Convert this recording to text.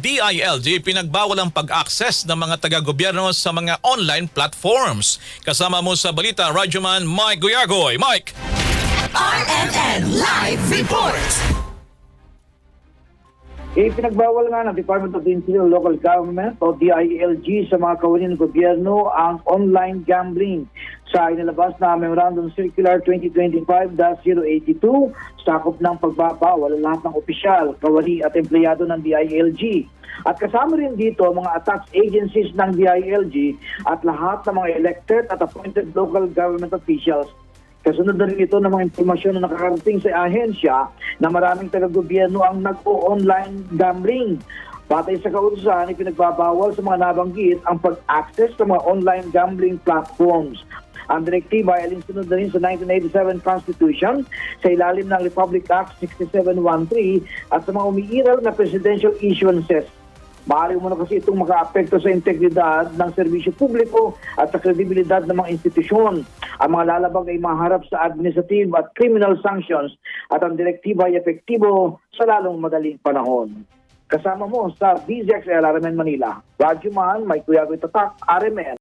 DILG pinagbawal ang pag-access ng mga taga-gobyerno sa mga online platforms. Kasama mo sa balita, Radyoman Mike Guyagoy. Mike! RMN Live Report! Ipinagbawal nga ng Department of the Interior Local Government o DILG sa mga kawani ng gobyerno ang online gambling. Sa inilabas na Memorandum Circular 2025-082, sakop ng pagbabawal lahat ng opisyal, kawani at empleyado ng DILG. At kasama rin dito mga attached agencies ng DILG at lahat ng mga elected at appointed local government officials. Kasunod na rin ito ng mga impormasyon na nakakarating sa ahensya na maraming taga-gobyerno ang nag-o-online gambling. Batay sa kautusan, ipinagbabawal sa mga nabanggit ang pag-access sa mga online gambling platforms. Ang direktiba ay alinsunod na rin sa 1987 Constitution sa ilalim ng Republic Act 6713 at sa mga umiiral na presidential issuances. Maaari mo na kasi itong maka-apekto sa integridad ng serbisyo publiko at sa kredibilidad ng mga institusyon. Ang mga lalabag ay maharap sa administrative at criminal sanctions at ang direktiba ay epektibo sa lalong madaling panahon. Kasama mo sa BZXL RMN Manila, Radyoman Mike Guyagoy Tatak, RMN.